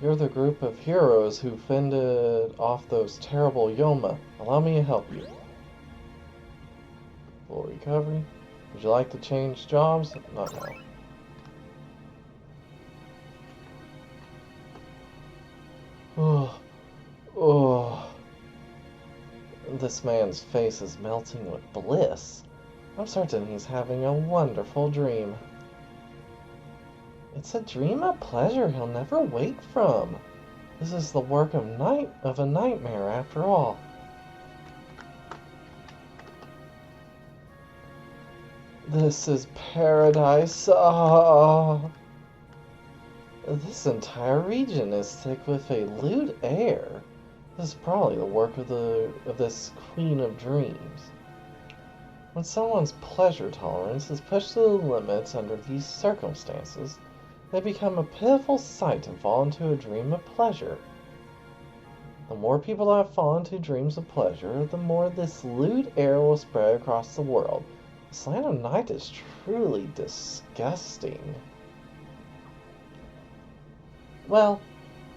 You're the group of heroes who fended off those terrible Yoma. Allow me to help you. Full recovery. Would you like to change jobs? Not now. Oh, oh. This man's face is melting with bliss. I'm certain he's having a wonderful dream. It's a dream of pleasure he'll never wake from. This is the work of a nightmare after all. This is paradise. Ah. This entire region is thick with a lewd air. This is probably the work of this Queen of Dreams. When someone's pleasure tolerance is pushed to the limits under these circumstances, they become a pitiful sight and fall into a dream of pleasure. The more people that fall into dreams of pleasure, the more this lewd air will spread across the world. This land of night is truly disgusting. Well,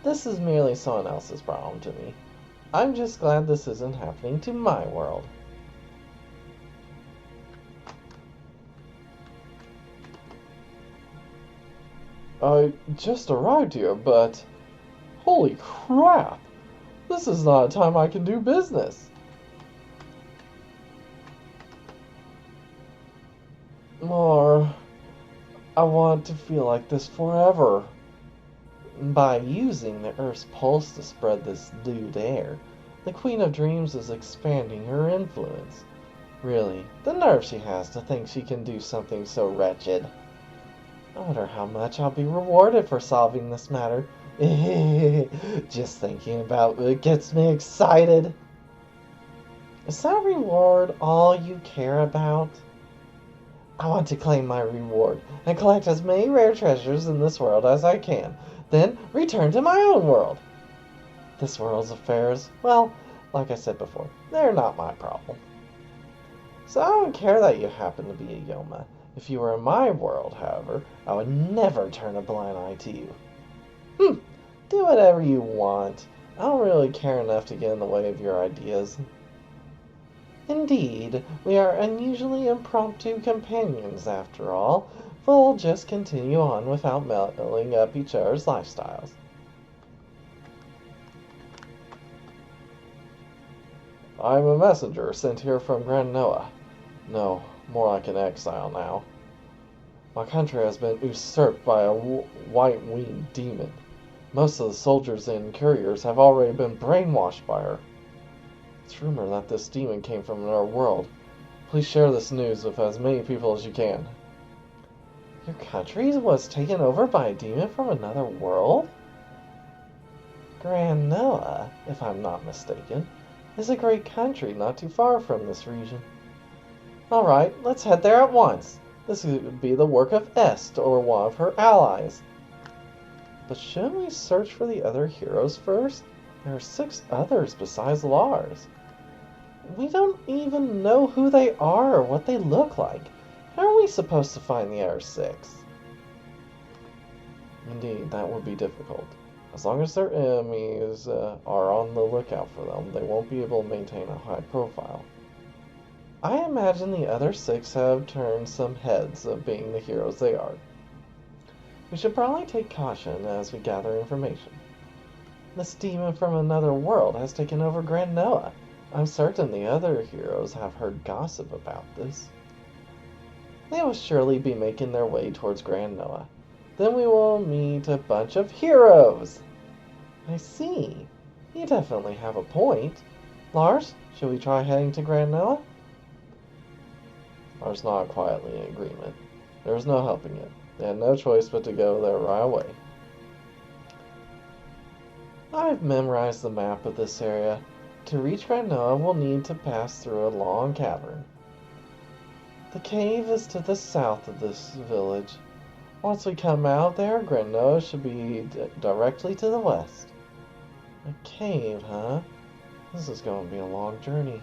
this is merely someone else's problem to me. I'm just glad this isn't happening to my world. I just arrived here, but... Holy crap! This is not a time I can do business. Or... I want to feel like this forever. By using the Earth's pulse to spread this lewd air, the Queen of Dreams is expanding her influence. Really, the nerve she has to think she can do something so wretched. I wonder how much I'll be rewarded for solving this matter. Just thinking about it gets me excited. Is that reward all you care about? I want to claim my reward and collect as many rare treasures in this world as I can, then return to my own world. This world's affairs, well, like I said before, they're not my problem. So I don't care that you happen to be a Yoma. If you were in my world, however, I would never turn a blind eye to you. Do whatever you want. I don't really care enough to get in the way of your ideas. Indeed, we are unusually impromptu companions after all. We'll just continue on without meddling up each other's lifestyles. I'm a messenger sent here from Grand Noah. No, more like an exile now. My country has been usurped by a white-winged demon. Most of the soldiers and couriers have already been brainwashed by her. It's rumored that this demon came from another world. Please share this news with as many people as you can. Your country was taken over by a demon from another world? Grand Noah, if I'm not mistaken, is a great country not too far from this region. Alright, let's head there at once. This would be the work of Est, or one of her allies. But shouldn't we search for the other heroes first? There are 6 others besides Lars. We don't even know who they are or what they look like. How are we supposed to find the other 6? Indeed, that would be difficult. As long as their enemies are on the lookout for them, they won't be able to maintain a high profile. I imagine the other 6 have turned some heads of being the heroes they are. We should probably take caution as we gather information. This demon from another world has taken over Grand Noah. I'm certain the other heroes have heard gossip about this. They will surely be making their way towards Grand Noah. Then we will meet a bunch of heroes. I see. You definitely have a point. Lars, should we try heading to Grand Noah? Lars nodded quietly in agreement. There was no helping it. They had no choice but to go there right away. I've memorized the map of this area. To reach Grand Noah, we'll need to pass through a long cavern. The cave is to the south of this village. Once we come out there, Grand Noah should be directly to the west. A cave, huh? This is going to be a long journey.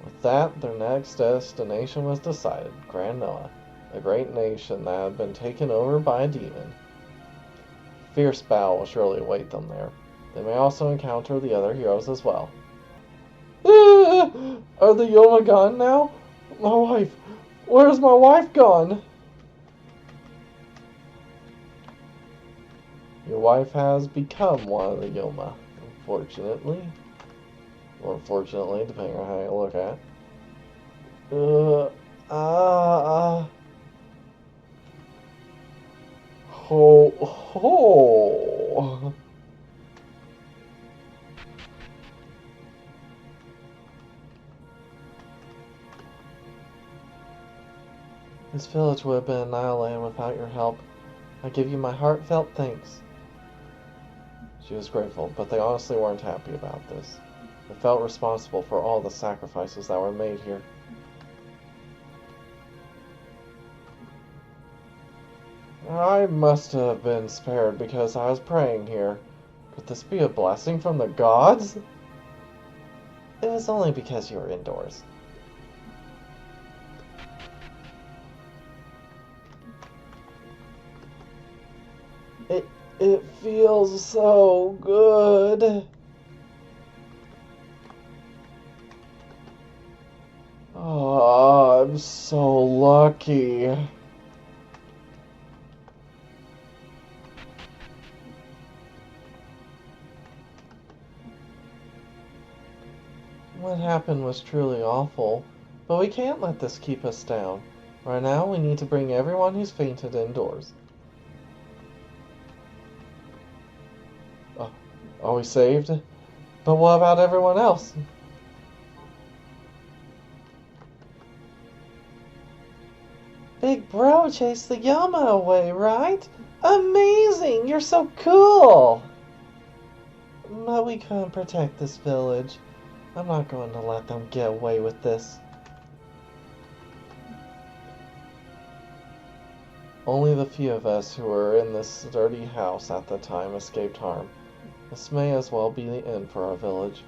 With that, their next destination was decided, Grand Noah, a great nation that had been taken over by a demon. fierce battle will surely await them there. They may also encounter the other heroes as well. Are the Yoma gone now? My wife! Where's my wife gone? Your wife has become one of the Yoma, unfortunately. Or fortunately, depending on how you look at it. Ho. This village would have been annihilated without your help. I give you my heartfelt thanks. She was grateful, but they honestly weren't happy about this. They felt responsible for all the sacrifices that were made here. I must have been spared because I was praying here. Could this be a blessing from the gods? It was only because you were indoors. It feels so good. Oh, I'm so lucky. What happened was truly awful, but we can't let this keep us down. Right now, we need to bring everyone who's fainted indoors. Are we saved? But what about everyone else? Big bro chased the Yama away, right? Amazing! You're so cool! But we couldn't protect this village. I'm not going to let them get away with this. Only the few of us who were in this dirty house at the time escaped harm. This may as well be the end for our village.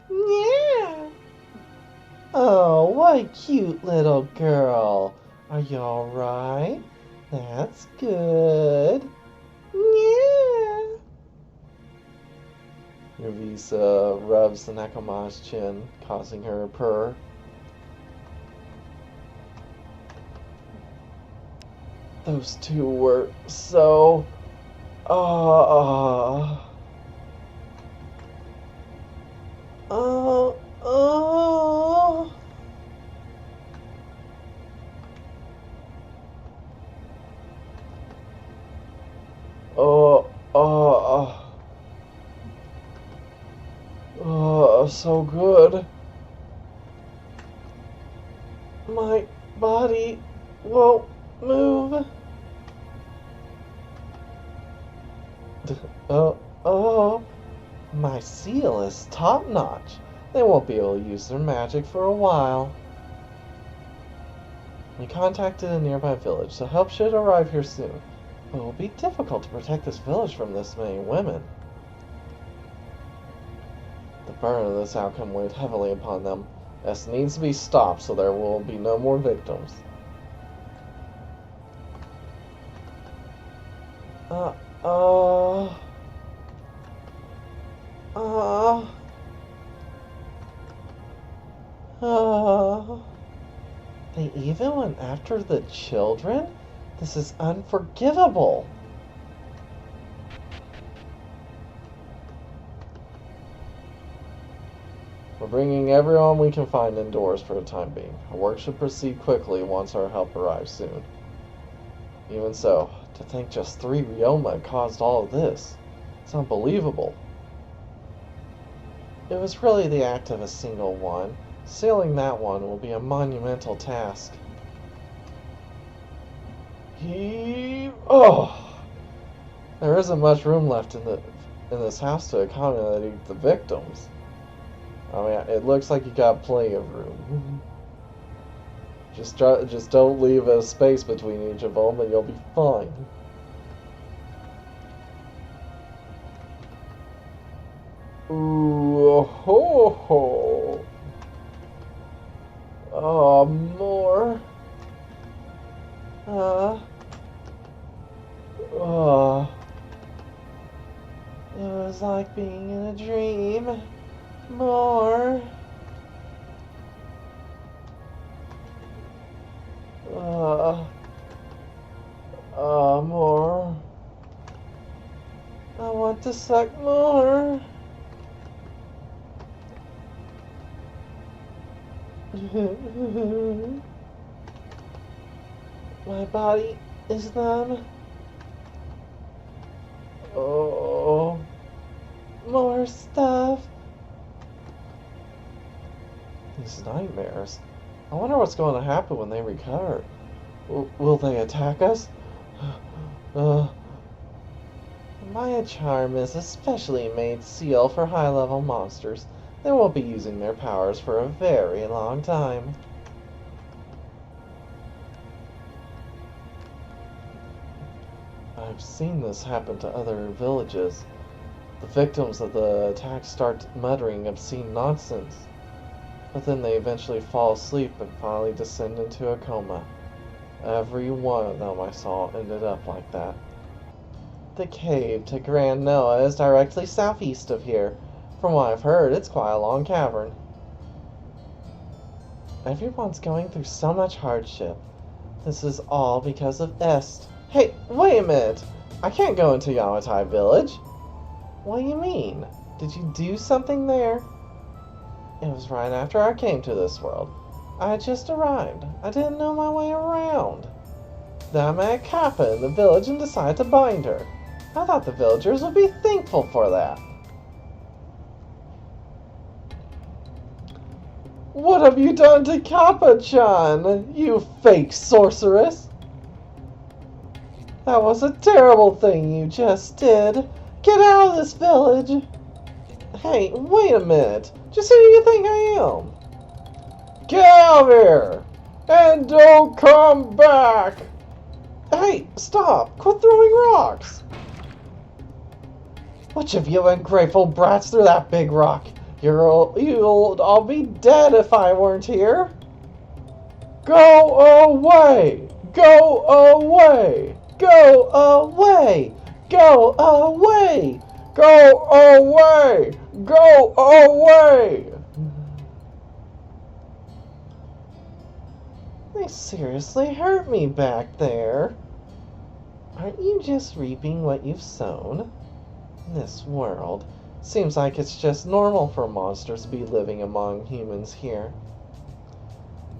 Yeah! Oh, what a cute little girl. Are you alright? That's good. Yeah! Yuvisa rubs the Nekoma's chin, causing her to purr. Those two were so... Oh, so good. My body won't move. My seal is top notch. They won't be able to use their magic for a while. We contacted a nearby village, so help should arrive here soon. But it will be difficult to protect this village from this many women. The burden of this outcome weighed heavily upon them. This needs to be stopped so there will be no more victims. They even went after the children? This is unforgivable. We're bringing everyone we can find indoors for the time being. Our work should proceed quickly once our help arrives soon. Even so, to think just 3 Ryoma caused all of this. It's unbelievable. It was really the act of a single one. Sealing that one will be a monumental task. There isn't much room left in this house to accommodate the victims. I mean, it looks like you got plenty of room. Just don't leave a space between each of them, and you'll be fine. Ooh, ho ho. Oh, more. Oh. It was like being in a dream. More. More. I want to suck more. My body is numb. Oh, more stuff. These nightmares. I wonder what's going to happen when they recover. Will they attack us? My charm is a specially made seal for high-level monsters. They won't be using their powers for a very long time. I've seen this happen to other villages. The victims of the attack start muttering obscene nonsense, but then they eventually fall asleep and finally descend into a coma. Every one of them I saw ended up like that. The cave to Grand Noah is directly southeast of here. From what I've heard, it's quite a long cavern. Everyone's going through so much hardship. This is all because of Est. Hey, wait a minute! I can't go into Yamatai village! What do you mean? Did you do something there? It was right after I came to this world. I had just arrived. I didn't know my way around. Then I met Kappa in the village and decided to bind her. I thought the villagers would be thankful for that. What have you done to Kappa-chan, you fake sorceress? That was a terrible thing you just did. Get out of this village. Hey, wait a minute. Just who do you think I am? Get out of here! And don't come back! Hey, stop! Quit throwing rocks! Which of you ungrateful brats threw that big rock? You'll all be dead if I weren't here. Go away! Go away! Go away! Go away! Go away! Go away! They seriously hurt me back there. Aren't you just reaping what you've sown? This world seems like it's just normal for monsters to be living among humans here.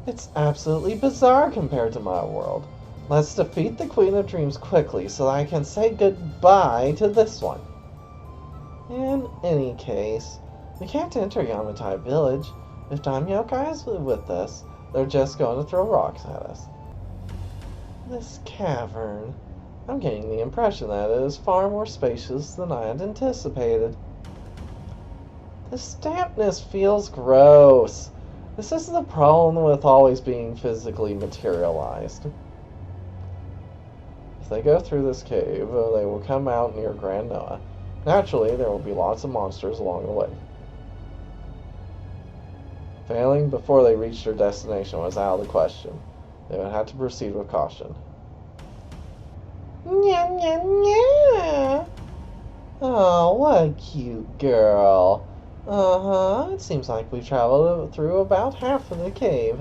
It's absolutely bizarre compared to my world. Let's defeat the Queen of Dreams quickly so that I can say goodbye to this one. In any case, we can't enter Yamatai village. If Daimyokai is with us, they're just going to throw rocks at us. This cavern. I'm getting the impression that it is far more spacious than I had anticipated. This dampness feels gross. This is the problem with always being physically materialized. If they go through this cave, they will come out near Grand Noah. Naturally, there will be lots of monsters along the way. Failing before they reached their destination was out of the question. They would have to proceed with caution. Nya, nya, nya. Oh, what a cute girl. It seems like we've traveled through about half of the cave.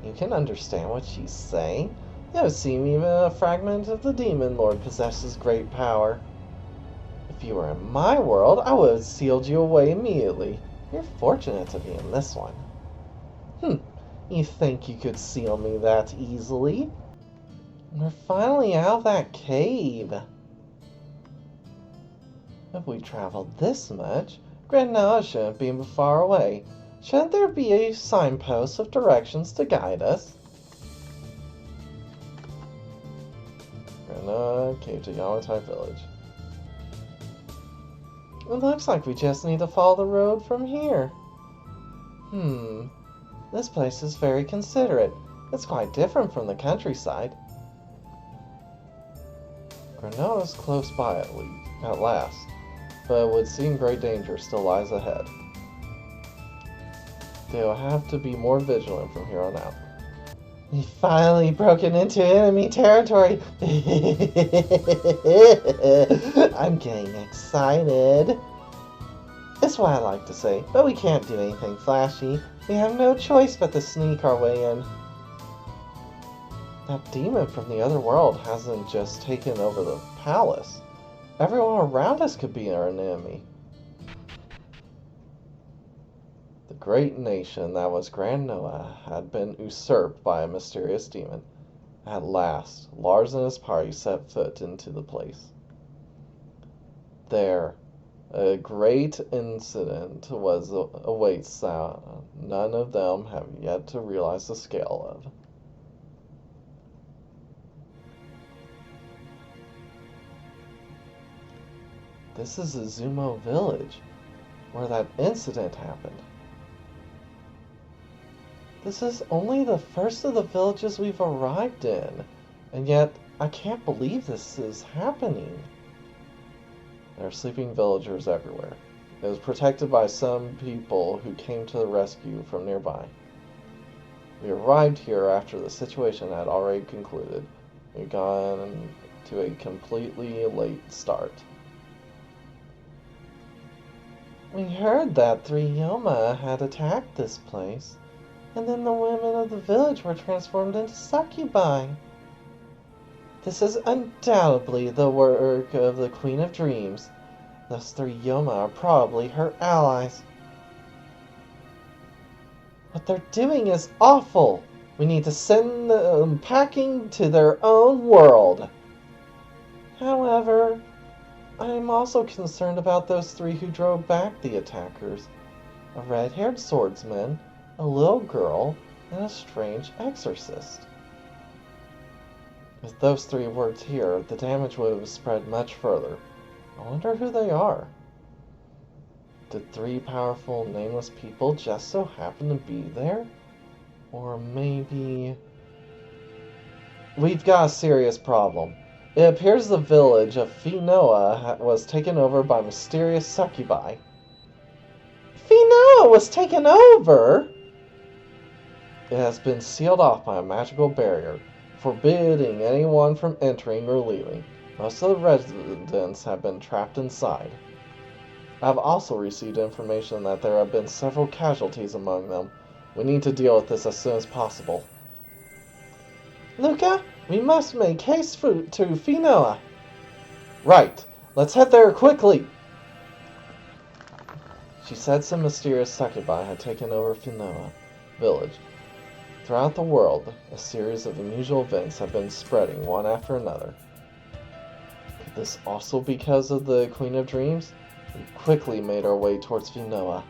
You can understand what she's saying. It would seem even a fragment of the demon lord possesses great power. If you were in my world, I would have sealed you away immediately. You're fortunate to be in this one. You think you could seal me that easily? We're finally out of that cave. If we traveled this much, Grand Noah shouldn't be far away. Shouldn't there be a signpost with directions to guide us? Grand Noah, cave to Yamatai village. It looks like we just need to follow the road from here. This place is very considerate. It's quite different from the countryside. Grand Noah is close by at last, but it would seem great danger still lies ahead. They'll have to be more vigilant from here on out. We finally broken into enemy territory. I'm getting excited. It's what I like to say, but we can't do anything flashy. We have no choice but to sneak our way in. That demon from the other world hasn't just taken over the palace. Everyone around us could be our enemy. The great nation that was Grand Noah had been usurped by a mysterious demon. At last, Lars and his party set foot into the place. There, a great incident awaits that none of them have yet to realize the scale of. This is Izumo village, where that incident happened. This is only the first of the villages we've arrived in, and yet I can't believe this is happening. There are sleeping villagers everywhere. It was protected by some people who came to the rescue from nearby. We arrived here after the situation had already concluded. We'd gone to a completely late start. We heard that 3 Yoma had attacked this place, and then the women of the village were transformed into succubi. This is undoubtedly the work of the Queen of Dreams. Those 3 Yoma are probably her allies. What they're doing is awful. We need to send them packing to their own world. However, I am also concerned about those 3 who drove back the attackers. A red-haired swordsman, a little girl, and a strange exorcist. If those 3 weren't here, the damage would have spread much further. I wonder who they are. Did 3 powerful, nameless people just so happen to be there? Or maybe... We've got a serious problem. It appears the village of Finoa was taken over by mysterious succubi. Finoa was taken over? It has been sealed off by a magical barrier, forbidding anyone from entering or leaving. Most of the residents have been trapped inside. I have also received information that there have been several casualties among them. We need to deal with this as soon as possible. Luca, we must make haste to Finoa. Right. Let's head there quickly. She said some mysterious succubi had taken over Finoa village. Throughout the world, a series of unusual events have been spreading one after another. Could this also be because of the Queen of Dreams? We quickly made our way towards Finoa.